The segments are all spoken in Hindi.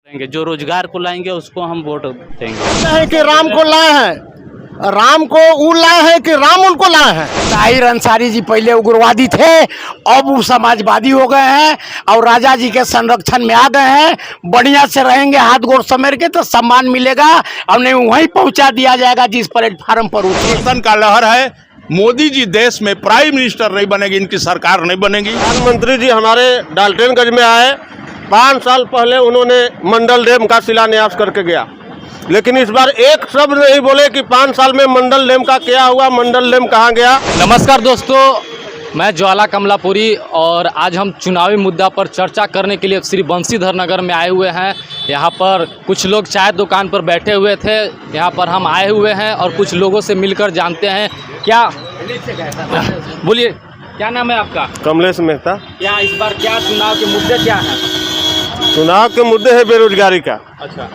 जो रोजगार को लाएंगे उसको हम वोट देंगे। है कि राम को लाए हैं, राम को वो लाए हैं कि राम उनको लाए हैं। ताहिर अंसारी जी पहले उग्रवादी थे, अब वो समाजवादी हो गए हैं और राजा जी के संरक्षण में आ गए हैं। बढ़िया से रहेंगे, हाथ गोड़ समेट के तो सम्मान मिलेगा और नहीं वहीं पहुंचा दिया जाएगा जिस प्लेटफार्म पर परिवर्तन का लहर है। मोदी जी देश में प्राइम मिनिस्टर नहीं बनेगी, इनकी सरकार नहीं बनेगी। प्रधानमंत्री जी हमारे डाल्टनगंज में आए, 5 साल पहले उन्होंने मंडल डैम का शिलान्यास करके गया, लेकिन इस बार एक शब्द नहीं बोले कि 5 साल में मंडल डैम का क्या हुआ, मंडल डैम कहाँ गया। नमस्कार दोस्तों, मैं ज्वाला कमलापुरी और आज हम चुनावी मुद्दा पर चर्चा करने के लिए श्री बंशीधर नगर में आए हुए हैं। यहाँ पर कुछ लोग चाय दुकान पर बैठे हुए थे, यहाँ पर हम आए हुए हैं और कुछ लोगों से मिलकर जानते हैं। क्या बोलिए, क्या नाम है आपका? कमलेश मेहता। क्या इस बार क्या चुनाव के मुद्दे क्या हैं? चुनाव के मुद्दे है बेरोजगारी का। अच्छा,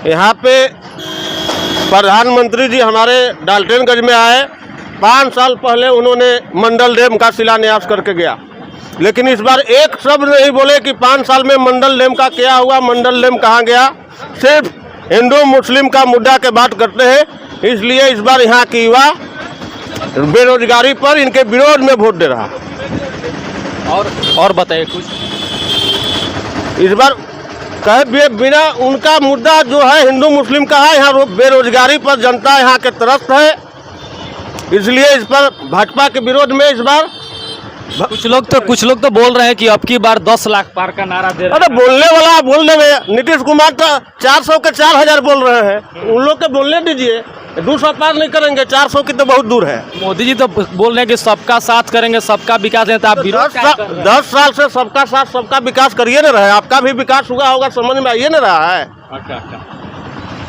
यहाँ पे प्रधानमंत्री जी हमारे डाल्टनगंज में आए, 5 साल पहले उन्होंने मंडल डैम का शिलान्यास करके गया, लेकिन इस बार एक शब्द नहीं बोले कि 5 साल में मंडल डैम का क्या हुआ, मंडल डैम कहाँ गया। सिर्फ हिंदू मुस्लिम का मुद्दा के बात करते हैं, इसलिए इस बार यहाँ की युवा बेरोजगारी पर इनके विरोध में वोट दे रहा। और बताइए कुछ। इस बार कहे बिना उनका मुद्दा जो है हिंदू मुस्लिम का है, यहाँ बेरोजगारी पर जनता यहाँ के त्रस्त है, इसलिए इस पर भाजपा के विरोध में इस बार कुछ लोग तो बोल रहे हैं कि अब की बार 10 लाख पार का नारा दे रहे हैं। अरे बोलने वाला बोलने में, नीतीश कुमार तो 400 के 4000 बोल रहे हैं, उन लोग के बोलने दीजिए। 200 पार नहीं करेंगे, 400 की तो बहुत दूर है। मोदी जी तो बोल रहे हैं कि सबका साथ करेंगे, सबका विकास है, तो आप विरोध क्या कर रहे हैं? 10 साल से सबका साथ सबका विकास करिए ना रहे, आपका भी विकास हुआ होगा, समझ में आइए ना रहा है। अच्छा,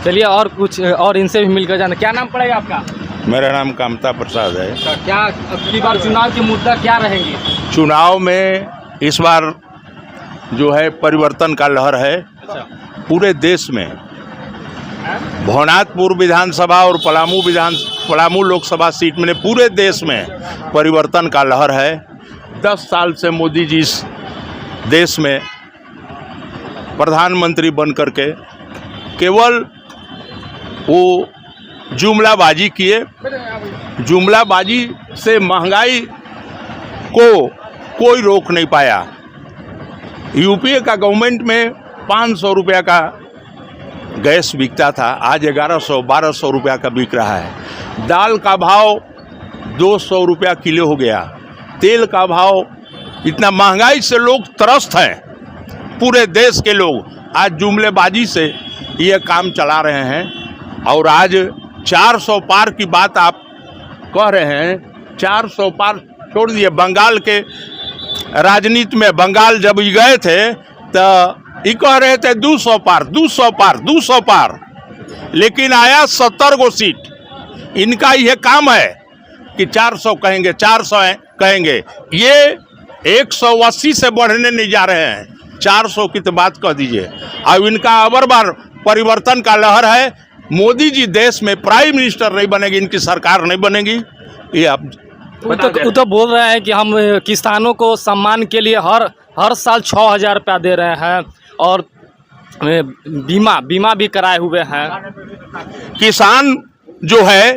चलिए और कुछ और इनसे भी मिलकर जाना। क्या नाम पड़ेगा आपका? मेरा नाम कामता प्रसाद है। क्या अब की बार चुनाव के मुद्दा क्या रहेंगे? चुनाव में इस बार जो है परिवर्तन का लहर है। अच्छा, पूरे देश में भवनाथपुर विधानसभा और पलामू लोकसभा सीट में पूरे देश में परिवर्तन का लहर है। 10 साल से मोदी जी इस देश में प्रधानमंत्री बन करके केवल वो जुमलाबाजी किए। जुमलाबाजी से महंगाई को कोई रोक नहीं पाया। यूपीए का गवर्नमेंट में 500 रुपया का गैस बिकता था, आज 1100-1200 रुपया का बिक रहा है। दाल का भाव 200 रुपया किलो हो गया। तेल का भाव, इतना महंगाई से लोग त्रस्त हैं, पूरे देश के लोग आज जुमलेबाजी से ये काम चला रहे हैं। और आज 400 पार की बात आप कह रहे हैं, 400 पार छोड़ दिए। बंगाल के राजनीति में बंगाल जब गए थे तो ये कह रहे थे 200 पार 200 पार 200 पार, लेकिन आया 70 गो सीट। इनका यह काम है कि 400 कहेंगे, 400 कहेंगे, ये 180 से बढ़ने नहीं जा रहे हैं। 400 की तो बात कह दीजिए। अब इनका अबर बार परिवर्तन का लहर है। मोदी जी देश में प्राइम मिनिस्टर नहीं बनेगी, इनकी सरकार नहीं बनेगी। ये आप वो तो बोल रहे हैं कि हम किसानों को सम्मान के लिए हर साल 6000 रुपया दे रहे हैं और बीमा भी कराए हुए हैं। किसान जो है,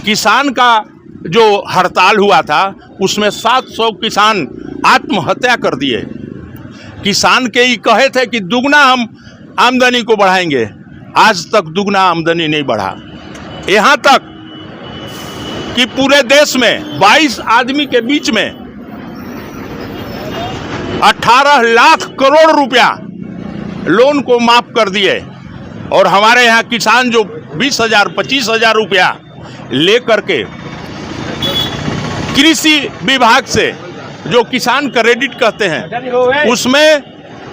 किसान का जो हड़ताल हुआ था उसमें 700 किसान आत्महत्या कर दिए। किसान के ही कहे थे कि दुगना हम आमदनी को बढ़ाएंगे, आज तक दुगना आमदनी नहीं बढ़ा। यहाँ तक कि पूरे देश में 22 आदमी के बीच में 18 लाख करोड़ रुपया लोन को माफ कर दिए। और हमारे यहाँ किसान जो 20,000 25,000 रुपया ले करके कृषि विभाग से जो किसान क्रेडिट कहते हैं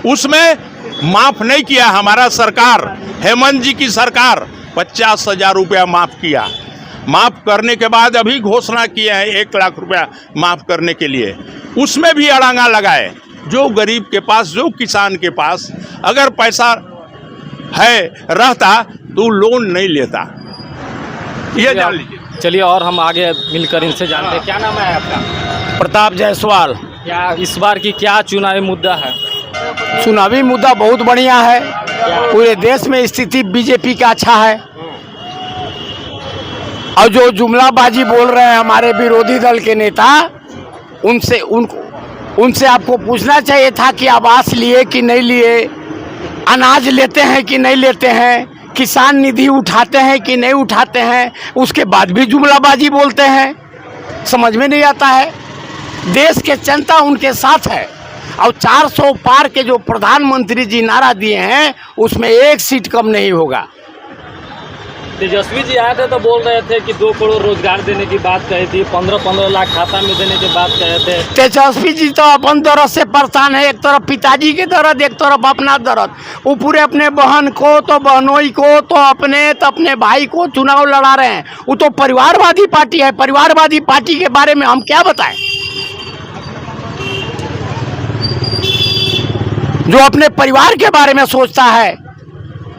उसमें माफ नहीं किया हमारा सरकार। हेमंत जी की सरकार 50,000 रुपया माफ किया। माफ करने के बाद अभी घोषणा किए हैं 1 लाख रुपया माफ करने के लिए, उसमें भी अड़ंगा लगाए। जो गरीब के पास, जो किसान के पास अगर पैसा है रहता तो लोन नहीं लेता। ये जान लीजिए। चलिए और हम आगे मिलकर इनसे जानते हैं। क्या नाम है आपका? प्रताप जायसवाल। क्या इस बार की क्या चुनावी मुद्दा है? चुनावी मुद्दा बहुत बढ़िया है। पूरे देश में स्थिति बीजेपी का अच्छा है। और जो जुमलाबाजी बोल रहे हैं हमारे विरोधी दल के नेता, उनसे आपको पूछना चाहिए था कि आवास लिए कि नहीं लिए, अनाज लेते हैं कि नहीं लेते हैं, किसान निधि उठाते हैं कि नहीं उठाते हैं, उसके बाद भी जुमलाबाजी बोलते हैं। समझ में नहीं आता है। देश के जनता उनके साथ है और 400 पार के जो प्रधानमंत्री जी नारा दिए हैं उसमें एक सीट कम नहीं होगा। तेजस्वी जी आए थे तो बोल रहे थे कि 2 करोड़ रोजगार देने की बात कही थी, 15-15 लाख खाता में देने की बात कहे थे। तेजस्वी जी तो अपन दर्द से परेशान है, एक तरफ पिताजी के दर्द, एक तरफ अपना दर्द। वो पूरे अपने बहन को तो बहनोई को तो अपने भाई को चुनाव लड़ा रहे हैं। वो तो परिवारवादी पार्टी है। परिवारवादी पार्टी के बारे में हम क्या बताएं? जो अपने परिवार के बारे में सोचता है,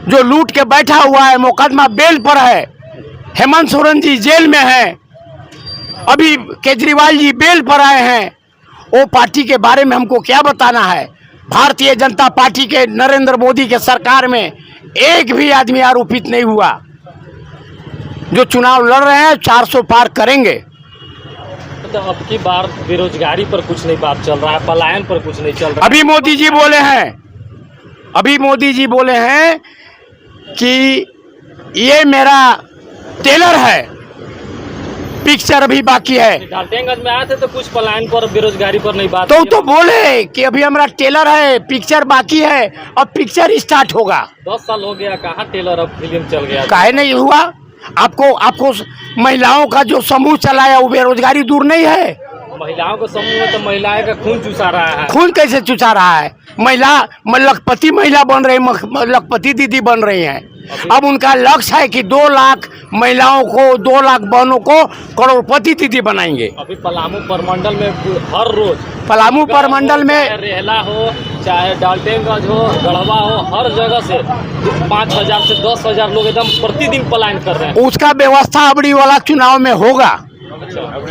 जो लूट के बैठा हुआ है, मुकदमा बेल पर है, हेमंत सोरेन जी जेल में हैं, अभी केजरीवाल जी बेल पर आए हैं, वो पार्टी के बारे में हमको क्या बताना है? भारतीय जनता पार्टी के नरेंद्र मोदी के सरकार में एक भी आदमी आरोपित नहीं हुआ। जो चुनाव लड़ रहे हैं 400 पार करेंगे। तो अब की बार बेरोजगारी पर कुछ नहीं बात चल रहा है, पलायन पर कुछ नहीं चल रहा। अभी मोदी जी बोले हैं कि ये मेरा टेलर है, पिक्चर अभी बाकी है। डाल्टनगंज में आए थे तो कुछ पलायन पर, बेरोजगारी पर नहीं बात तो बोले कि अभी हमारा टेलर है, पिक्चर बाकी है, अब पिक्चर स्टार्ट होगा। 10 साल हो गया, कहाँ टेलर अब फिल्म चल गया? काहे नहीं हुआ? आपको महिलाओं का जो समूह चलाया वो बेरोजगारी दूर नहीं है? महिलाओं को समूह में तो महिलाएं का खून चूसा रहा है। खून कैसे चुचा रहा है? लखपति महिला बन रही, लखपति दीदी बन रही हैं। अब उनका लक्ष्य है कि 2 लाख महिलाओं को, 2 लाख बहनों को करोड़पति दीदी बनाएंगे। अभी पलामू परमंडल में हर रोज, पलामू परमंडल में चाहे रेहला हो, चाहे डाल्टनगंज हो, गढ़वा हो, हर जगह से 5,000 से 10,000 लोग एकदम प्रतिदिन पलायन कर रहे हैं। उसका व्यवस्था अबड़ी वाला चुनाव में होगा।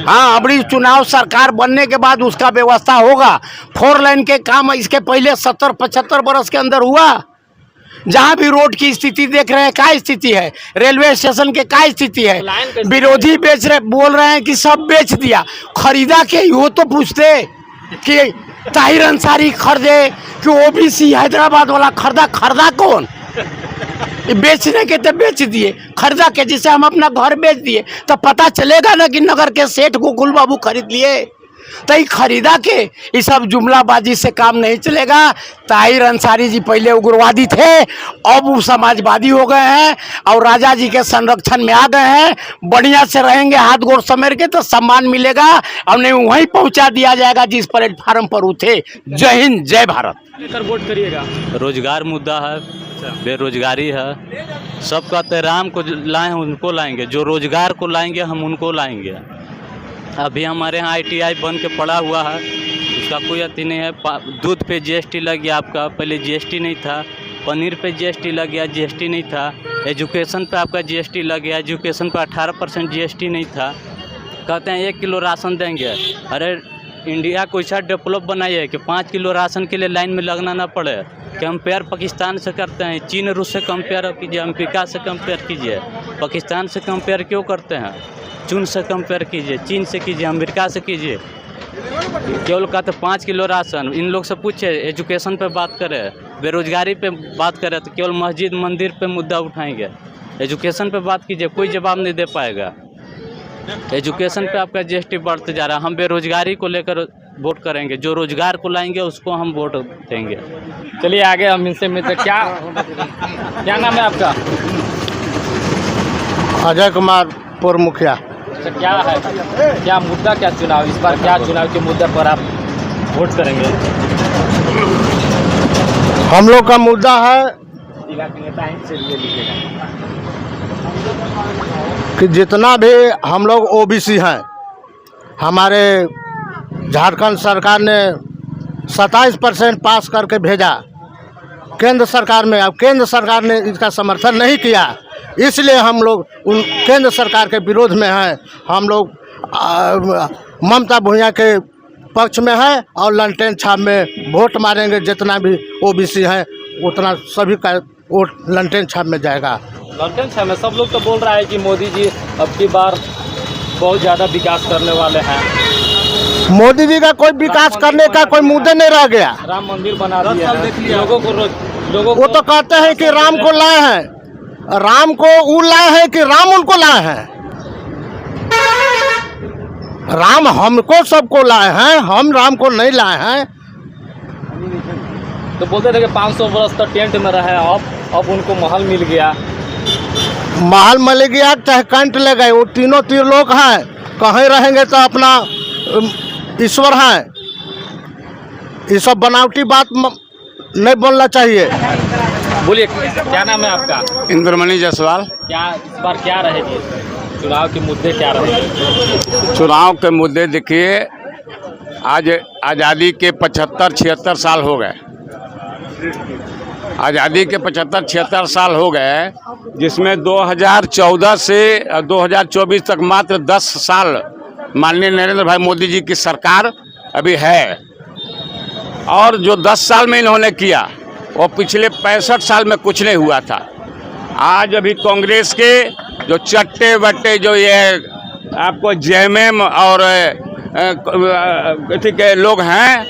हाँ, अबड़ी चुनाव सरकार बनने के बाद उसका व्यवस्था होगा। 4 लाइन के काम इसके पहले 70-75 बरस के अंदर हुआ। जहाँ भी रोड की स्थिति देख रहे हैं, क्या स्थिति है? रेलवे स्टेशन के क्या स्थिति है? विरोधी बोल रहे हैं कि सब बेच दिया। खरीदा के वो तो पूछते कि ताहिर अंसारी खरीदे कि ओबीसी हैदराबाद वाला खरीदा कौन? बेचने के तो बेच दिए, खरीदा के जिसे हम अपना घर बेच दिए तो पता चलेगा ना कि नगर के सेठ गोकुल बाबू खरीद लिए। तो ये खरीदा के ये सब जुमलाबाजी से काम नहीं चलेगा। ताहिर अंसारी जी पहले उग्रवादी थे, अब वो समाजवादी हो गए हैं और राजा जी के संरक्षण में आ गए हैं। बढ़िया से रहेंगे, हाथ गोड़ समेट के तो सम्मान मिलेगा और नहीं वहीं पहुंचा दिया जाएगा जिस प्लेटफार्म पर उठे। जय हिंद, जय भारत। वोट करिएगा। रोजगार मुद्दा है, बेरोजगारी है, सब कहते हैं राम को लाए उनको लाएंगे, जो रोजगार को लाएंगे हम उनको लाएंगे। अभी हमारे यहाँ ITI बन के पड़ा हुआ है, उसका कोई अति नहीं है। दूध पे GST लग गया आपका, पहले GST नहीं था। पनीर पे GST लग गया, GST नहीं था। एजुकेशन पे आपका GST लग गया, एजुकेशन पे 18% GST नहीं था। कहते हैं 1 किलो राशन देंगे। अरे इंडिया को ऐसा डेवलप बनाई है कि 5 किलो राशन के लिए लाइन में लगना ना पड़े। कंपेयर पाकिस्तान से करते हैं, चीन रूस से कंपेयर कीजिए, अमेरिका से कंपेयर कीजिए। पाकिस्तान से कंपेयर क्यों करते हैं? चीन से कंपेयर कीजिए, चीन से कीजिए, अमेरिका से कीजिए। केवल कहते 5 किलो राशन। इन लोग से पूछे, एजुकेशन पे बात करें, बेरोजगारी पे बात करें तो केवल मस्जिद मंदिर पे मुद्दा उठाएंगे। एजुकेशन पे बात कीजिए, कोई जवाब नहीं दे पाएगा। एजुकेशन पे आपका GST बढ़ते जा रहा है। हम बेरोजगारी को लेकर वोट करेंगे, जो रोजगार को लाएंगे उसको हम वोट देंगे। चलिए आगे हम इनसे मिलते। क्या नाम है आपका? अजय कुमार पूर्व मुखिया। अच्छा, क्या मुद्दा, क्या चुनाव इस बार, क्या चुनाव के मुद्दे पर आप वोट करेंगे? हम लोग का मुद्दा है कि जितना भी हम लोग OBC हैं, हमारे झारखंड सरकार ने 27% पास करके भेजा केंद्र सरकार में। अब केंद्र सरकार ने इसका समर्थन नहीं किया, इसलिए हम लोग उन केंद्र सरकार के विरोध में हैं। हम लोग ममता भुइयां के पक्ष में हैं और ललटेन छाप में वोट मारेंगे। जितना भी OBC हैं उतना सभी का वो लंटेन छाप में जाएगा। लॉकडाउन छः में सब लोग तो बोल रहा है कि मोदी जी अब की बार बहुत ज़्यादा विकास करने वाले हैं। मोदी जी का कोई विकास करने का कोई मुद्दा नहीं रह गया। राम मंदिर बना दिया है। लोगों वो तो कहते हैं कि राम को लाए हैं, राम को वो लाए हैं कि राम उनको लाए हैं। राम हमको सबको लाए हैं, हम राम को नहीं लाए हैं। तो बोलते थे कि 500 वर्ष तक टेंट में रहे, अब उनको महल मिल गया। महल मिल गया चाहे कंठ ले गए, वो तीनों लोग हैं, कहीं रहेंगे तो अपना ईश्वर हैं। ये सब बनावटी बात नहीं बोलना चाहिए। बोलिए, क्या नाम है आपका? इंद्रमणि जायसवाल। क्या इस बार क्या रहेगी, चुनाव के मुद्दे क्या रहेंगे? चुनाव के मुद्दे देखिए, आज आज़ादी के 75-76 साल हो गए। आज़ादी के 75-76 साल हो गए, जिसमें 2014 से 2024 तक मात्र 10 साल माननीय नरेंद्र भाई मोदी जी की सरकार अभी है। और जो 10 साल में इन्होंने किया वो पिछले 65 साल में कुछ नहीं हुआ था। आज अभी कांग्रेस के जो चट्टे बट्टे जो ये आपको जेएमएम और ठीक है लोग हैं,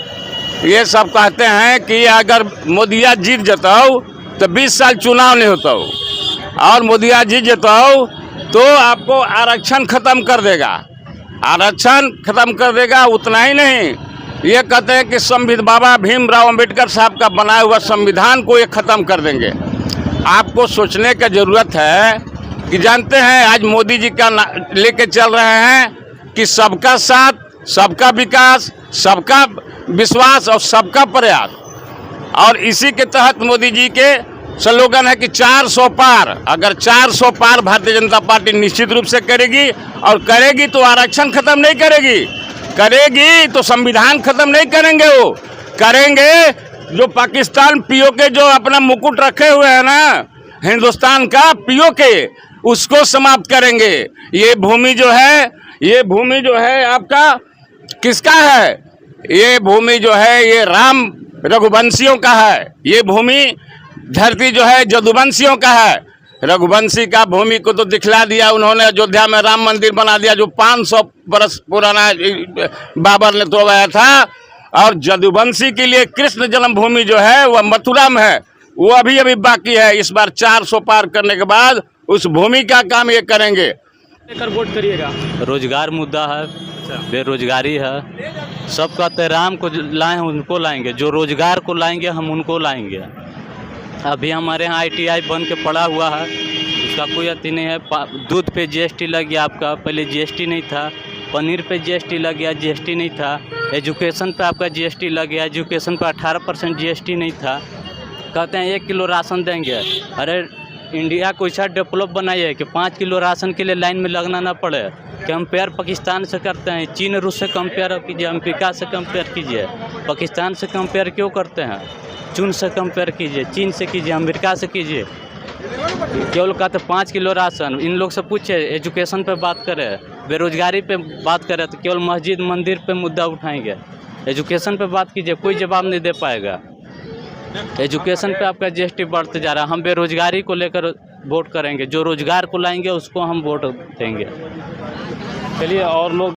ये सब कहते हैं कि अगर मोदिया जीत जताओ तो 20 साल चुनाव नहीं होता, और मोदिया जीत जताओ तो आपको आरक्षण ख़त्म कर देगा। आरक्षण ख़त्म कर देगा, उतना ही नहीं, ये कहते हैं कि बाबा भीमराव अंबेडकर साहब का बनाया हुआ संविधान को ये ख़त्म कर देंगे। आपको सोचने का ज़रूरत है कि जानते हैं आज मोदी जी का लेके चल रहे हैं कि सबका साथ, सबका विकास, सबका विश्वास और सबका प्रयास, और इसी के तहत मोदी जी के स्लोगन है कि 400 पार। अगर 400 पार भारतीय जनता पार्टी निश्चित रूप से करेगी, और करेगी तो आरक्षण खत्म नहीं करेगी, करेगी तो संविधान खत्म नहीं करेंगे, वो करेंगे जो पाकिस्तान पीओके जो अपना मुकुट रखे हुए हैं ना हिंदुस्तान का पीओके, उसको समाप्त करेंगे। ये भूमि जो है, ये भूमि जो है आपका किसका है? ये भूमि जो है ये राम रघुवंशियों का है। ये भूमि धरती जो है जदुवंशियों का है। रघुवंशी का भूमि को तो दिखला दिया उन्होंने, अयोध्या में राम मंदिर बना दिया जो 500 बरस पुराना बाबर ने तोड़वाया था। और जदुवंशी के लिए कृष्ण जन्मभूमि जो है वह मथुरा में है, वो अभी अभी बाकी है। इस बार 400 पार करने के बाद उस भूमि का काम ये करेंगे। लेकर वोट करिएगा। रोजगार मुद्दा है, बेरोजगारी है। सब कहते हैं राम को लाए हैं उनको लाएंगे, जो रोजगार को लाएंगे हम उनको लाएंगे। अभी हमारे यहाँ ITI बन के पड़ा हुआ है, उसका कोई अति नहीं है। दूध पे GST लग गया आपका, पहले GST नहीं था। पनीर पे GST लग गया, GST नहीं था। एजुकेशन पे आपका GST लग गया, एजुकेशन पे 18% GST नहीं था। कहते हैं 1 किलो राशन देंगे। अरे इंडिया को ऐसा डेवलप बनाइए कि 5 किलो राशन के लिए लाइन में लगना ना पड़े। कंपेयर पाकिस्तान से करते हैं, चीन रूस से कंपेयर कीजिए, अमेरिका से कंपेयर कीजिए। पाकिस्तान से कंपेयर क्यों करते हैं? चीन से कंपेयर कीजिए, चीन से कीजिए, अमेरिका से कीजिए। केवल कहते 5 किलो राशन। इन लोग से पूछे, एजुकेशन पे बात करें, बेरोजगारी पे बात करें तो केवल मस्जिद मंदिर पे मुद्दा उठाएंगे। एजुकेशन पे बात कीजिए, कोई जवाब नहीं दे पाएगा। एजुकेशन पे आपका GST बढ़ते जा रहा है। हम बेरोजगारी को लेकर वोट करेंगे, जो रोजगार को लाएंगे उसको हम वोट देंगे। चलिए, और लोग